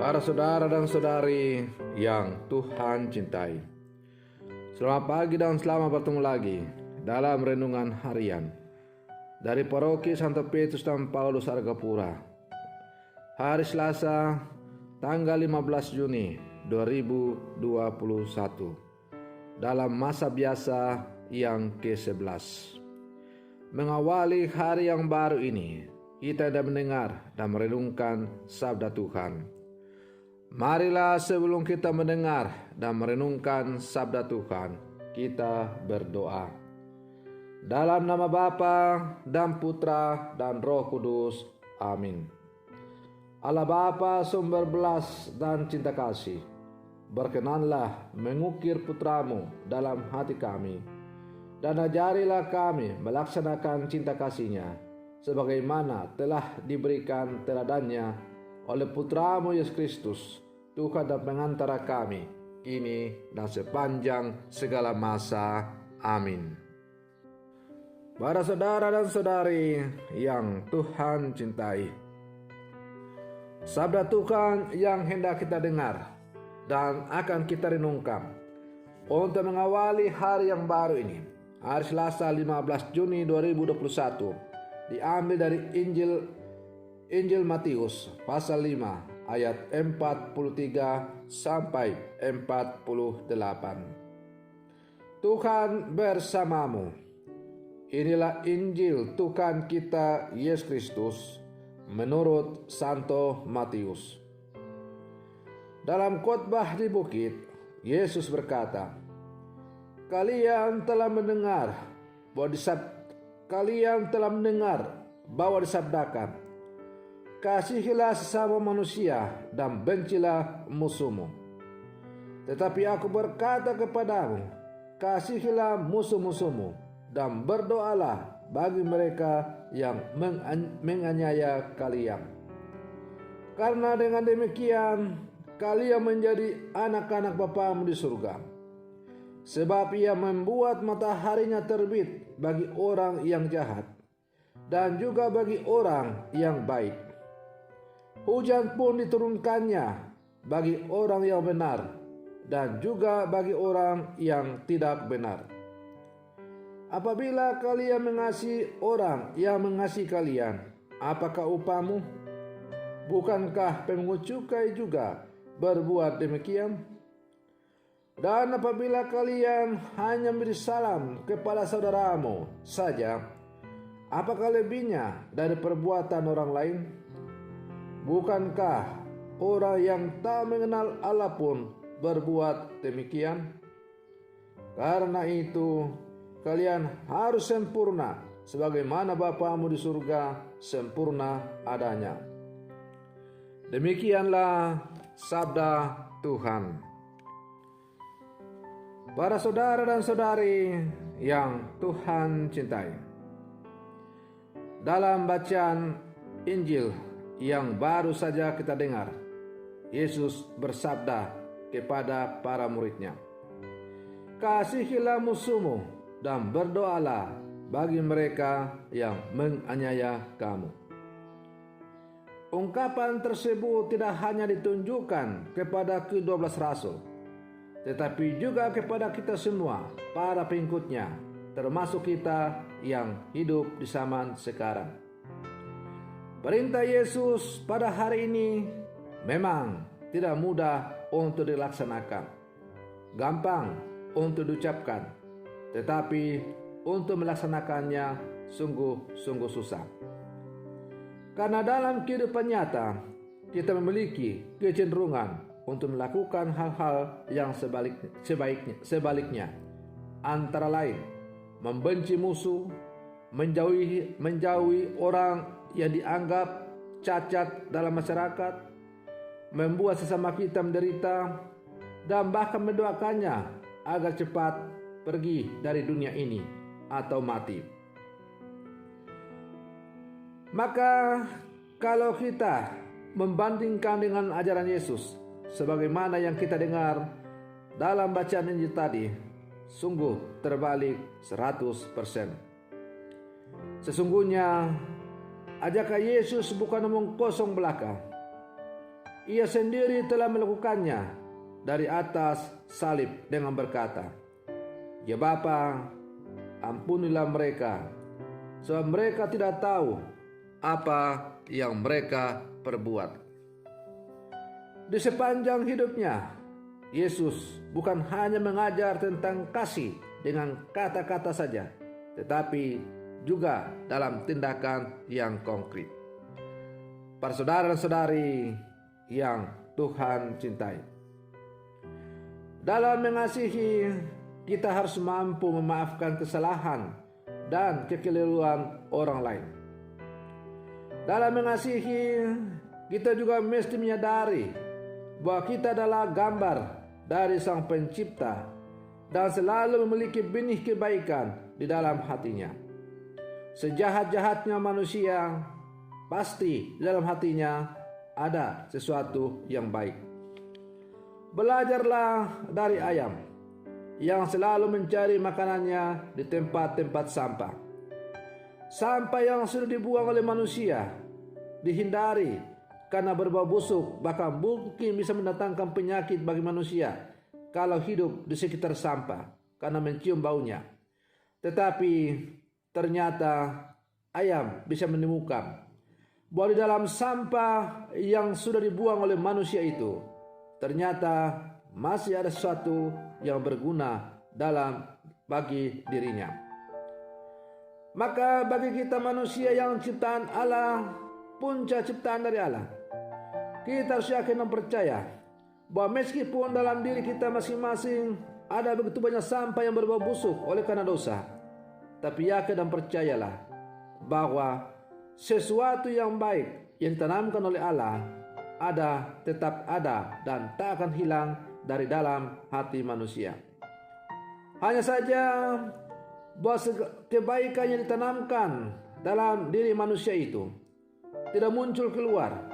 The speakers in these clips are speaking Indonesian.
Para saudara dan saudari yang Tuhan cintai, selamat pagi dan selamat bertemu lagi dalam renungan harian dari Paroki Santo Petrus dan Paulus Argapura, hari Selasa tanggal 15 Juni 2021, dalam masa biasa yang ke-11. Mengawali hari yang baru ini, kita sudah mendengar dan merenungkan sabda Tuhan. Marilah sebelum kita mendengar dan merenungkan sabda Tuhan, kita berdoa. Dalam nama Bapa dan Putra dan Roh Kudus. Amin. Allah Bapa sumber belas dan cinta kasih, berkenanlah mengukir putramu dalam hati kami, dan ajarilah kami melaksanakan cinta kasih-Nya, sebagaimana telah diberikan teladannya oleh putramu Yesus Kristus, Tuhan dan pengantara kami, kini dan sepanjang segala masa. Amin. Para saudara dan saudari yang Tuhan cintai, sabda Tuhan yang hendak kita dengar dan akan kita renungkan untuk mengawali hari yang baru ini, hari Selasa 15 Juni 2021, diambil dari Injil Matius pasal 5 ayat 43 sampai 48. Tuhan bersamamu. Inilah Injil Tuhan kita Yesus Kristus menurut Santo Matius. Dalam khotbah di bukit, Yesus berkata, Kalian telah mendengar bahwa disabdakan, kasihilah sesama manusia dan bencilah musuhmu. Tetapi aku berkata kepadamu, kasihilah musuh-musuhmu dan berdoalah bagi mereka yang menganiaya kalian. Karena dengan demikian kalian menjadi anak-anak Bapamu di surga. Sebab Ia membuat mataharinya terbit bagi orang yang jahat dan juga bagi orang yang baik. Hujan pun diturunkannya bagi orang yang benar dan juga bagi orang yang tidak benar. Apabila kalian mengasihi orang yang mengasihi kalian, apakah upahmu? Bukankah pemungut cukai juga berbuat demikian? Dan apabila kalian hanya memberi salam kepada saudaramu saja, apakah lebihnya dari perbuatan orang lain? Bukankah orang yang tak mengenal Allah pun berbuat demikian? Karena itu, kalian harus sempurna, sebagaimana Bapamu di surga sempurna adanya. Demikianlah sabda Tuhan. Para saudara dan saudari yang Tuhan cintai, dalam bacaan Injil yang baru saja kita dengar, Yesus bersabda kepada para murid-Nya, kasihilah musuhmu dan berdoalah bagi mereka yang menganiaya kamu. Ungkapan tersebut tidak hanya ditunjukkan kepada ke-12 rasul, tetapi juga kepada kita semua, para pengikut-Nya, termasuk kita yang hidup di zaman sekarang. Perintah Yesus pada hari ini memang tidak mudah untuk dilaksanakan, gampang untuk diucapkan, tetapi untuk melaksanakannya sungguh susah. Karena dalam kehidupan nyata kita memiliki kecenderungan untuk melakukan hal-hal yang sebaliknya, antara lain membenci musuh, menjauhi orang yang dianggap cacat dalam masyarakat, membuat sesama kita menderita, dan bahkan mendoakannya agar cepat pergi dari dunia ini atau mati. Maka kalau kita membandingkan dengan ajaran Yesus sebagaimana yang kita dengar dalam bacaan Injil tadi, sungguh terbalik 100%. Sesungguhnya ajakan Yesus bukan omong kosong belaka, Ia sendiri telah melakukannya dari atas salib dengan berkata, "Ya Bapa, ampunilah mereka, sebab mereka tidak tahu apa yang mereka perbuat." Di sepanjang hidupnya, Yesus bukan hanya mengajar tentang kasih dengan kata-kata saja, tetapi juga dalam tindakan yang konkret. Para saudara dan saudari yang Tuhan cintai, dalam mengasihi, kita harus mampu memaafkan kesalahan dan kekeliruan orang lain. Dalam mengasihi, kita juga mesti menyadari bahwa kita adalah gambar dari Sang Pencipta dan selalu memiliki benih kebaikan di dalam hatinya. Sejahat-jahatnya manusia, pasti di dalam hatinya ada sesuatu yang baik. Belajarlah dari ayam yang selalu mencari makanannya di tempat-tempat sampah. Sampah yang sudah dibuang oleh manusia dihindari karena berbau busuk, bahkan mungkin bisa mendatangkan penyakit bagi manusia kalau hidup di sekitar sampah karena mencium baunya. Tetapi ternyata ayam bisa menemukan bahwa di dalam sampah yang sudah dibuang oleh manusia itu ternyata masih ada sesuatu yang berguna bagi dirinya. Maka bagi kita manusia yang ciptaan Allah, punca ciptaan dari Allah, kita harus yakin dan percaya bahwa meskipun dalam diri kita masing-masing ada begitu banyak sampah yang berbau busuk oleh karena dosa, tapi yakin dan percayalah bahwa sesuatu yang baik yang ditanamkan oleh Allah tetap ada dan tak akan hilang dari dalam hati manusia. Hanya saja bahwa kebaikan yang ditanamkan dalam diri manusia itu tidak muncul keluar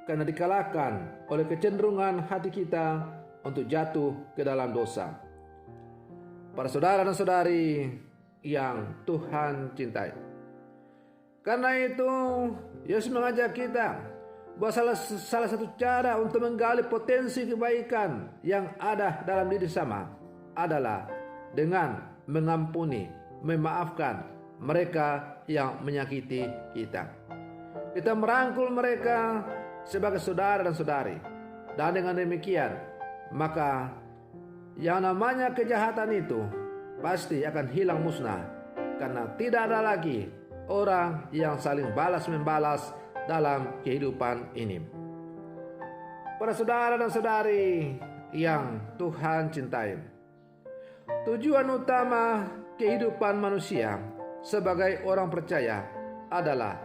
karena dikalahkan oleh kecenderungan hati kita untuk jatuh ke dalam dosa. Para saudara dan saudari yang Tuhan cintai, karena itu Yesus mengajak kita bahwa salah satu cara untuk menggali potensi kebaikan yang ada dalam diri sama adalah dengan mengampuni, memaafkan mereka yang menyakiti kita. Kita merangkul mereka sebagai saudara dan saudari, dan dengan demikian maka yang namanya kejahatan itu pasti akan hilang musnah, karena tidak ada lagi orang yang saling balas-membalas dalam kehidupan ini. Para saudara dan saudari yang Tuhan cintai, tujuan utama kehidupan manusia sebagai orang percaya adalah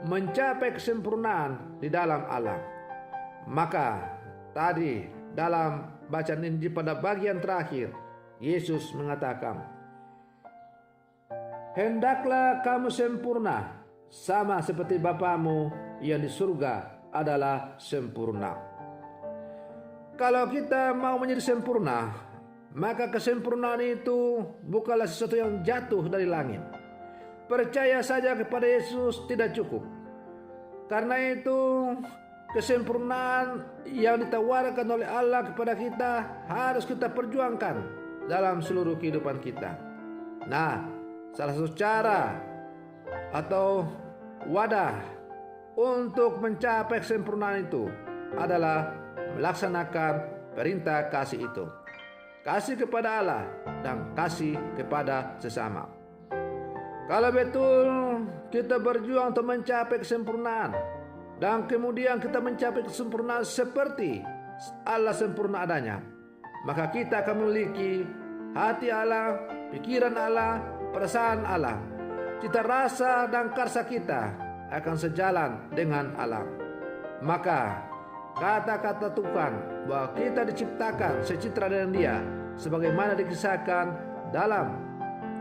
mencapai kesempurnaan di dalam Allah. Maka tadi dalam bacaan Injil pada bagian terakhir, Yesus mengatakan, "Hendaklah kamu sempurna sama seperti Bapamu yang di surga adalah sempurna." Kalau kita mau menjadi sempurna, maka kesempurnaan itu bukanlah sesuatu yang jatuh dari langit. Percaya saja kepada Yesus tidak cukup. Karena itu kesempurnaan yang ditawarkan oleh Allah kepada kita harus kita perjuangkan dalam seluruh kehidupan kita. Nah, salah satu cara atau wadah untuk mencapai kesempurnaan itu adalah melaksanakan perintah kasih itu. Kasih kepada Allah dan kasih kepada sesama. Kalau betul kita berjuang untuk mencapai kesempurnaan dan kemudian kita mencapai kesempurnaan seperti Allah sempurna adanya, maka kita akan memiliki hati Allah, pikiran Allah, perasaan Allah. Cita rasa dan karsa kita akan sejalan dengan Allah. Maka kata-kata Tuhan bahwa kita diciptakan secitra dengan Dia, sebagaimana dikisahkan dalam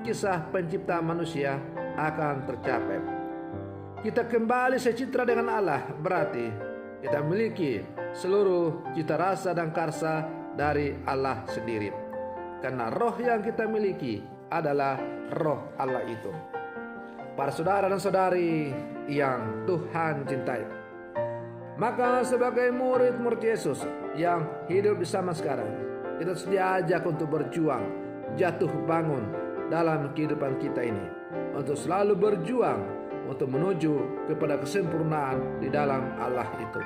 kisah penciptaan manusia, akan tercapai. Kita kembali secitra dengan Allah, berarti kita memiliki seluruh cita rasa dan karsa dari Allah sendiri. Karena roh yang kita miliki adalah roh Allah itu. Para saudara dan saudari yang Tuhan cintai, Maka sebagai murid-murid Yesus yang hidup di zaman sekarang, kita harus diajak untuk berjuang, jatuh bangun dalam kehidupan kita ini, untuk selalu berjuang untuk menuju kepada kesempurnaan di dalam Allah itu.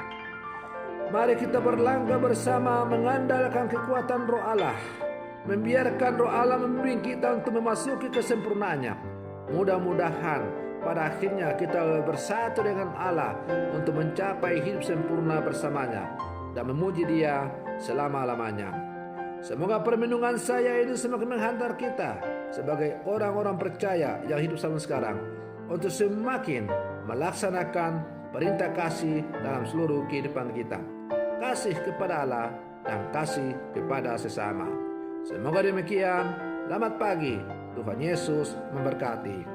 Mari kita berlangkah bersama mengandalkan kekuatan Roh Allah, membiarkan Roh Allah membimbing kita untuk memasuki kesempurnaannya. Mudah-mudahan pada akhirnya kita bersatu dengan Allah untuk mencapai hidup sempurna bersamanya dan memuji Dia selama-lamanya. Semoga perlindungan saya ini semakin menghantar kita sebagai orang-orang percaya yang hidup zaman sekarang untuk semakin melaksanakan perintah kasih dalam seluruh kehidupan kita. Kasih kepada Allah dan kasih kepada sesama. Semoga demikian. Selamat pagi. Tuhan Yesus memberkati.